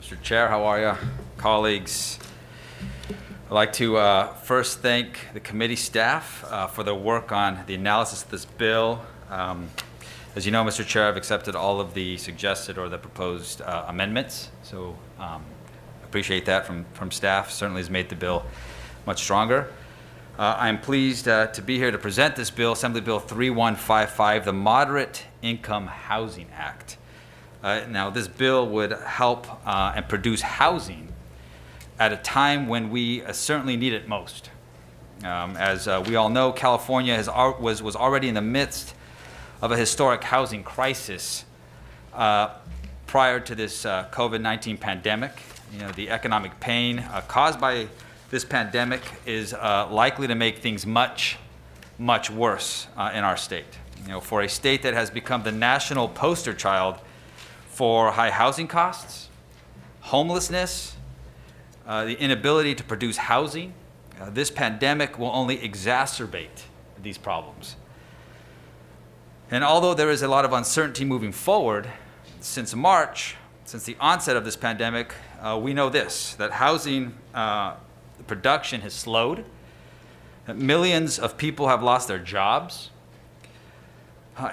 Mr. Chair, how are you? Colleagues, I'd like to first thank the committee staff for their work on the analysis of this bill. As you know, Mr. Chair, I've accepted all of the suggested or the proposed amendments, so appreciate that from staff. Certainly has made the bill much stronger. I am pleased to be here to present this bill, Assembly Bill 3155, the Moderate Income Housing Act. Now, this bill would help and produce housing at a time when we certainly need it most. As we all know, California was already in the midst of a historic housing crisis prior to this COVID-19 pandemic. You know, the economic pain caused by this pandemic is likely to make things much, much worse in our state. You know, for a state that has become the national poster child for high housing costs, homelessness, the inability to produce housing, this pandemic will only exacerbate these problems. And although there is a lot of uncertainty moving forward, since March, since the onset of this pandemic, we know this, that housing production has slowed, that millions of people have lost their jobs,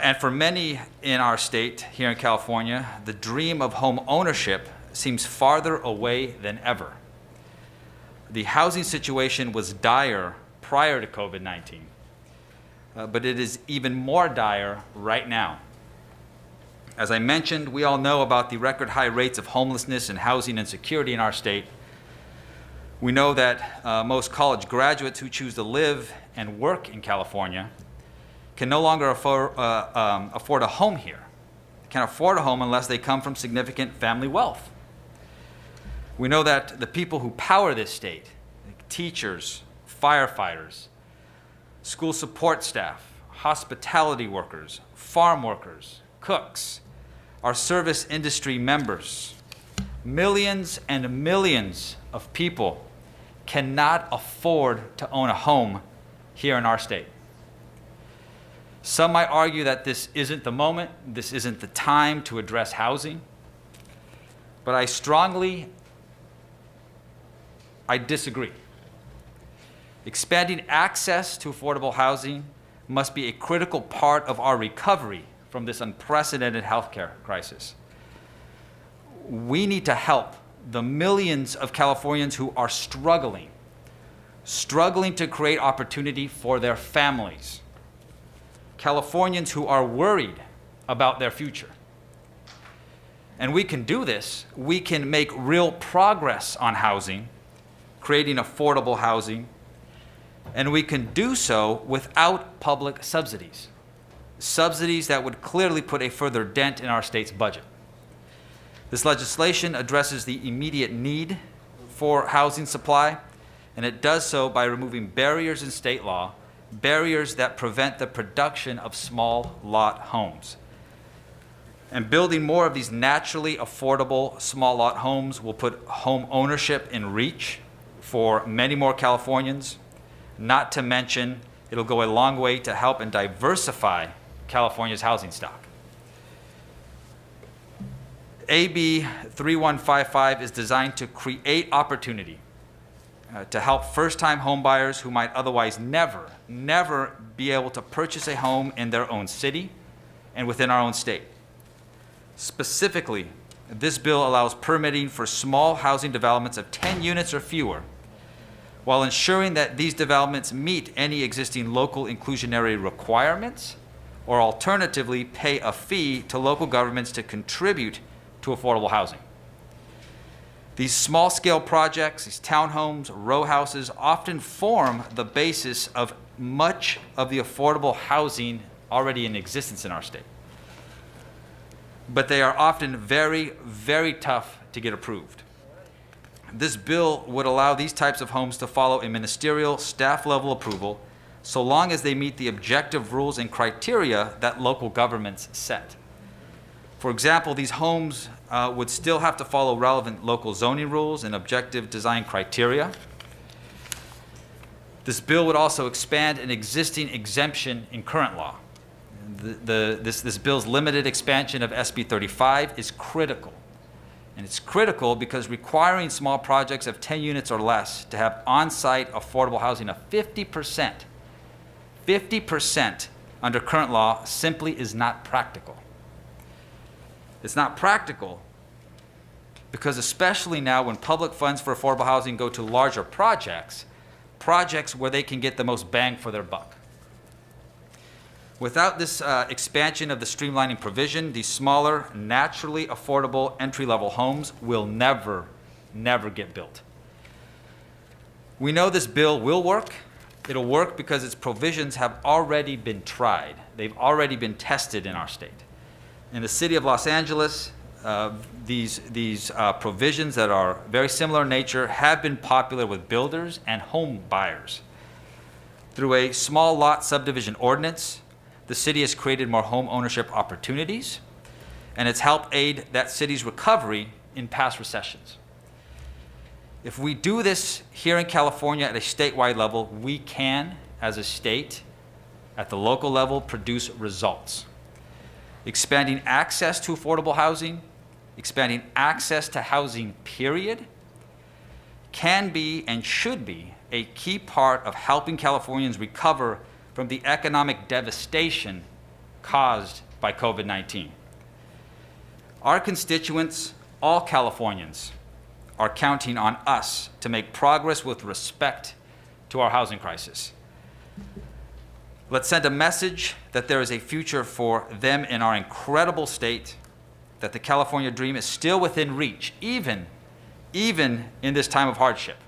and for many in our state, here in California, the dream of home ownership seems farther away than ever. The housing situation was dire prior to COVID-19, but it is even more dire right now. As I mentioned, we all know about the record high rates of homelessness and housing insecurity in our state. We know that most college graduates who choose to live and work in California can no longer afford a home here. They can't afford a home unless they come from significant family wealth. We know that the people who power this state, like teachers, firefighters, school support staff, hospitality workers, farm workers, cooks, our service industry members, millions and millions of people cannot afford to own a home here in our state. Some might argue that this isn't the moment, this isn't the time to address housing, but I disagree. Expanding access to affordable housing must be a critical part of our recovery from this unprecedented healthcare crisis. We need to help the millions of Californians who are struggling to create opportunity for their families. Californians who are worried about their future. And we can do this. We can make real progress on housing, creating affordable housing, and we can do so without public subsidies. Subsidies that would clearly put a further dent in our state's budget. This legislation addresses the immediate need for housing supply, and it does so by removing barriers in state law, barriers that prevent the production of small lot homes. And building more of these naturally affordable small lot homes will put home ownership in reach for many more Californians. Not to mention, it'll go a long way to help and diversify California's housing stock. AB 3155 is designed to create opportunity to help first-time homebuyers who might otherwise never be able to purchase a home in their own city and within our own state. Specifically, this bill allows permitting for small housing developments of 10 units or fewer, while ensuring that these developments meet any existing local inclusionary requirements, or alternatively pay a fee to local governments to contribute to affordable housing. These small-scale projects, these townhomes, row houses, often form the basis of much of the affordable housing already in existence in our state. But they are often very, very tough to get approved. This bill would allow these types of homes to follow a ministerial staff-level approval so long as they meet the objective rules and criteria that local governments set. For example, these homes would still have to follow relevant local zoning rules and objective design criteria. This bill would also expand an existing exemption in current law. This bill's limited expansion of SB 35 is critical And it's critical because requiring small projects of 10 units or less to have on-site affordable housing of 50% under current law simply is not practical. It's not practical because especially now when public funds for affordable housing go to larger projects where they can get the most bang for their buck. Without this expansion of the streamlining provision, these smaller, naturally affordable entry-level homes will never get built. We know this bill will work. It'll work because its provisions have already been tried. They've already been tested in our state. In the city of Los Angeles, these provisions that are very similar in nature have been popular with builders and home buyers. Through a small lot subdivision ordinance, the city has created more home ownership opportunities, and it's helped aid that city's recovery in past recessions. If we do this here in California at a statewide level, we can, as a state, at the local level, produce results. Expanding access to affordable housing, expanding access to housing, period, can be and should be a key part of helping Californians recover from the economic devastation caused by COVID-19. Our constituents, all Californians, are counting on us to make progress with respect to our housing crisis. Let's send a message that there is a future for them in our incredible state, that the California dream is still within reach, even in this time of hardship.